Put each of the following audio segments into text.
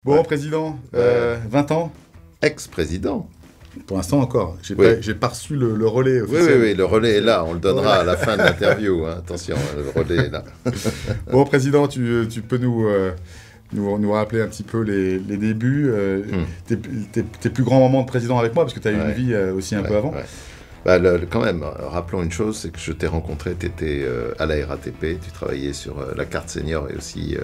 Bon, président, 20 ans? Ex-président. Pour l'instant encore. J'ai Oui. pas reçu le relais Oui, officiel. oui, le relais est là. On le donnera à la fin de l'interview. Hein. Attention, le relais est là. Bon, président, tu peux nous rappeler un petit peu les débuts, tes plus grands moments de président avec moi, parce que tu as eu une vie aussi un peu avant. Ouais. Bah, quand même, rappelons une chose, c'est que je t'ai rencontré, tu étais à la RATP, tu travaillais sur la carte senior et aussi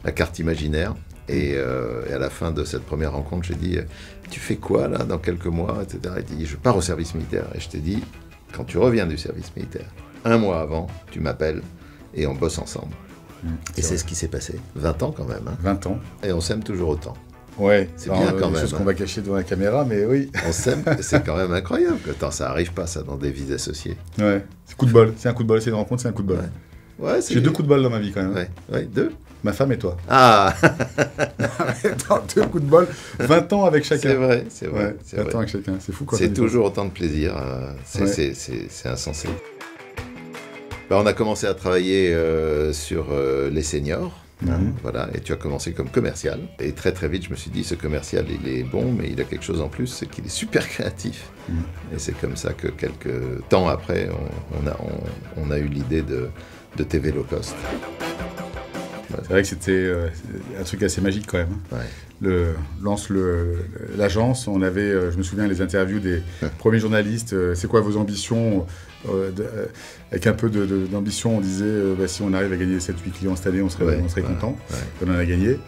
la carte imaginaire. Et à la fin de cette première rencontre, j'ai dit « Tu fais quoi là dans quelques mois ?» etc. Il dit « Je pars au service militaire. » Et je t'ai dit « Quand tu reviens du service militaire, un mois avant, tu m'appelles et on bosse ensemble. » Et c'est ce qui s'est passé. 20 ans quand même. Hein. 20 ans. Et on s'aime toujours autant. Ouais, c'est bien quand même. Chose qu'on va cacher devant la caméra, mais oui. On s'aime, c'est quand même incroyable. Attends, ça arrive pas ça dans des vies associées. Ouais, c'est coup de bol. C'est un coup de bol, c'est une rencontre, c'est un coup de bol. Ouais, j'ai 2 coups de bol dans ma vie quand même. Ouais, 2. Ma femme et toi. Ah. Attends, 2 coups de bol, 20 ans avec chacun. C'est vrai. 20 ans avec chacun, c'est fou quoi. C'est toujours autant de plaisir, c'est insensé. On a commencé à travailler sur les seniors. Voilà, et tu as commencé comme commercial. Et très très vite, je me suis dit, ce commercial, il est bon, mais il a quelque chose en plus, c'est qu'il est super créatif. Et c'est comme ça que quelques temps après, on a eu l'idée de TV Low Cost. C'est vrai que c'était un truc assez magique quand même. Lance l'agence, on avait, je me souviens, les interviews des premiers journalistes. C'est quoi vos ambitions avec un peu d'ambition, on disait si on arrive à gagner 7-8 clients cette année, on serait content. On en a gagné.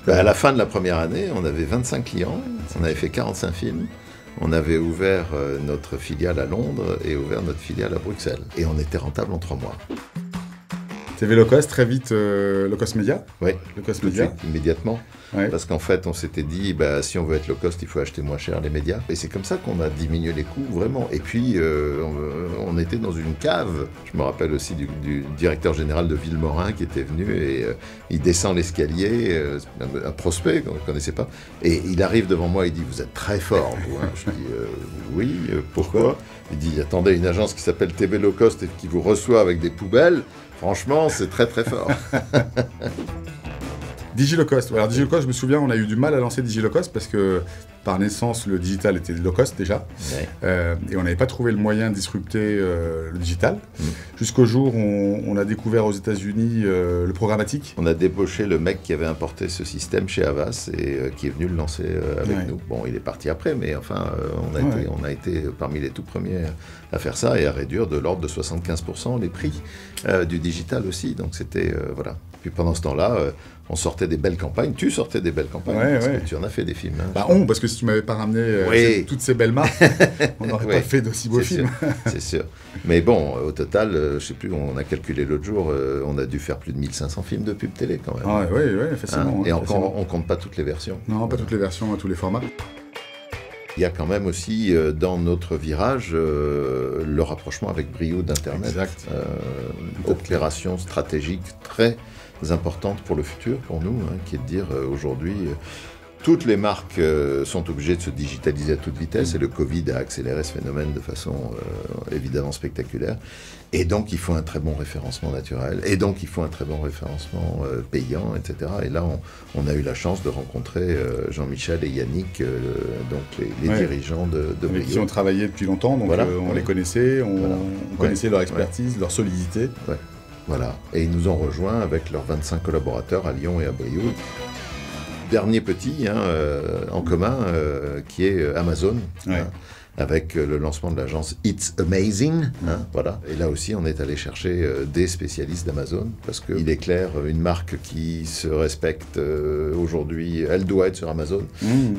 À la fin de la première année, on avait 25 clients, on avait fait 45 films. On avait ouvert notre filiale à Londres et ouvert notre filiale à Bruxelles. Et on était rentable en 3 mois. TV Low Cost, très vite Low Cost Media. Oui, Low Cost Media. Immédiatement. Ouais. Parce qu'en fait, on s'était dit, si on veut être low cost, il faut acheter moins cher les médias. Et c'est comme ça qu'on a diminué les coûts, vraiment. Et puis, on était dans une cave. Je me rappelle aussi du directeur général de Villemorin qui était venu et il descend l'escalier, un prospect qu'on ne connaissait pas. Et il arrive devant moi et il dit, vous êtes très fort, vous. Hein. Je dis, oui, pourquoi? Il dit, attendez, une agence qui s'appelle TV Low Cost et qui vous reçoit avec des poubelles, franchement, c'est très très fort. DigiLowCost. Alors DigiLowCost, je me souviens, on a eu du mal à lancer DigiLowCost parce que par naissance, le digital était low cost déjà. Et on n'avait pas trouvé le moyen de disrupter le digital. Jusqu'au jour où on a découvert aux États-Unis le programmatique. On a débauché le mec qui avait importé ce système chez Havas et qui est venu le lancer avec nous. Bon, il est parti après, mais enfin, on a été parmi les tout premiers à faire ça et à réduire de l'ordre de 75% les prix du digital aussi. Donc c'était, voilà. Puis pendant ce temps-là, on sortait des belles campagnes. Tu sortais des belles campagnes, parce que tu en as fait des films. Hein, parce que si tu m'avais pas ramené toutes ces belles marques, on n'aurait pas fait d'aussi beaux films. C'est sûr. Mais bon, au total, je sais plus, on a calculé l'autre jour, on a dû faire plus de 1500 films de pub télé quand même. Oui, facilement. Et encore, on compte pas toutes les versions. Non, pas toutes les versions, tous les formats. Il y a quand même aussi dans notre virage le rapprochement avec brio d'Internet. Exact. Opération stratégique très importante pour le futur, pour nous, qui est de dire aujourd'hui, toutes les marques sont obligées de se digitaliser à toute vitesse et le Covid a accéléré ce phénomène de façon évidemment spectaculaire. Et donc il faut un très bon référencement naturel, et donc il faut un très bon référencement payant, etc. Et là, on a eu la chance de rencontrer Jean-Michel et Yannick, donc les dirigeants de Brio. Avec qui ont travaillé depuis longtemps, donc on les connaissait, on connaissait leur expertise, leur solidité. Voilà, et ils nous ont rejoints avec leurs 25 collaborateurs à Lyon et à Brio. Dernier petit en commun qui est Amazon. Avec le lancement de l'agence It's Amazing. Voilà. Et là aussi, on est allé chercher des spécialistes d'Amazon, parce qu'il est clair, une marque qui se respecte aujourd'hui, elle doit être sur Amazon,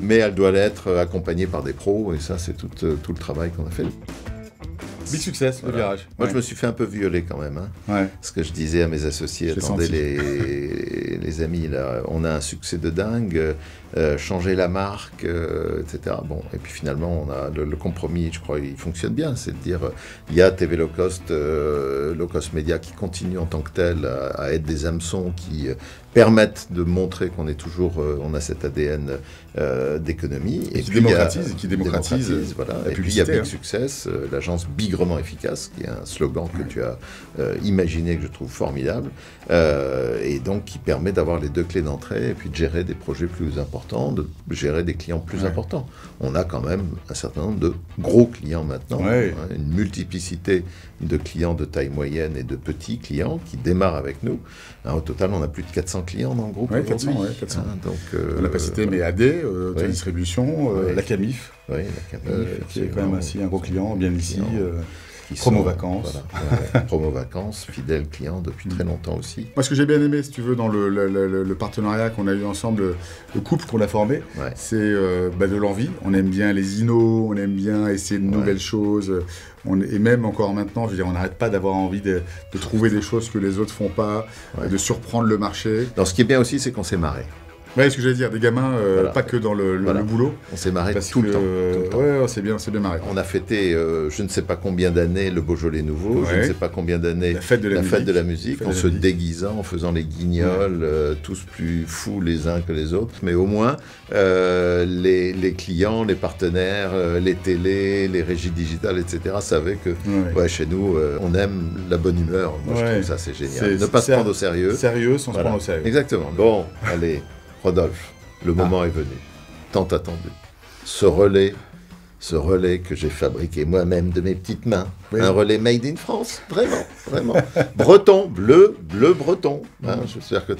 mais elle doit l'être accompagnée par des pros, et ça, c'est tout le travail qu'on a fait. Big success, le virage. Moi, je me suis fait un peu violer quand même. Ce que je disais à mes associés, attendez les amis, là, on a un succès de dingue, changer la marque, etc. Bon, et puis finalement, on a le compromis, je crois, il fonctionne bien. C'est de dire, il y a TV Low Cost Media qui continue en tant que tel à être des hameçons qui permettent de montrer qu'on est toujours, on a cet ADN d'économie. Et qui démocratise voilà. la publicité. Et puis il y a Big Success, l'agence bigrement efficace, qui est un slogan que tu as imaginé, que je trouve formidable, et donc qui permet d'avoir les deux clés d'entrée et puis de gérer des projets plus importants, de gérer des clients plus importants. On a quand même un certain nombre de gros clients maintenant, une multiplicité de clients de taille moyenne et de petits clients qui démarrent avec nous. Au total, on a plus de 400 clients dans le groupe aujourd'hui. 400. Donc, on n'a pas cité, mais AD, Distribution, la Camif, qui est quand même aussi un gros client, bien ici. Promo Vacances. Voilà, Promo Vacances, fidèle client depuis très longtemps aussi. Moi, ce que j'ai bien aimé, si tu veux, dans le partenariat qu'on a eu ensemble, le couple qu'on a formé, c'est de l'envie. On aime bien les innos, on aime bien essayer de nouvelles choses. Et même encore maintenant, je veux dire, on n'arrête pas d'avoir envie de trouver des choses que les autres font pas, de surprendre le marché. Alors, ce qui est bien aussi, c'est qu'on s'est marré. Oui, ce que j'allais dire, des gamins, pas que dans le boulot. On s'est marré tout le temps. Ouais, c'est bien marré. On a fêté je ne sais pas combien d'années le Beaujolais nouveau, je ne sais pas combien d'années la fête de la musique, en se déguisant, en faisant les guignols, tous plus fous les uns que les autres. Mais au moins, les clients, les partenaires, les télés, les régies digitales, etc. savaient que chez nous, on aime la bonne humeur. Moi, je trouve ça, c'est génial. Ne pas se prendre au sérieux. Sérieux sans se prendre au sérieux. Exactement. Bon, allez. Rodolphe, le moment est venu, tant attendu. Ce relais que j'ai fabriqué moi-même de mes petites mains, un relais made in France, vraiment. Breton, bleu breton. J'espère que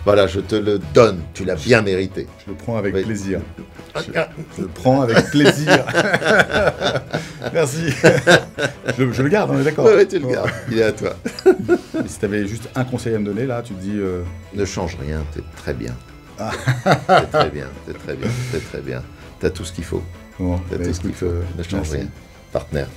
voilà, je te le donne, tu l'as bien mérité. Je le prends avec plaisir. Je le prends avec plaisir. Merci. Je le garde, on est d'accord. Oui, tu le gardes, il est à toi. Mais si tu avais juste un conseil à me donner, là, tu te dis... Ne change rien, t'es très bien. C'est très bien. T'as tout ce qu'il faut. Bon, t'as tout ce qu'il faut. Ne change rien. Partenaire.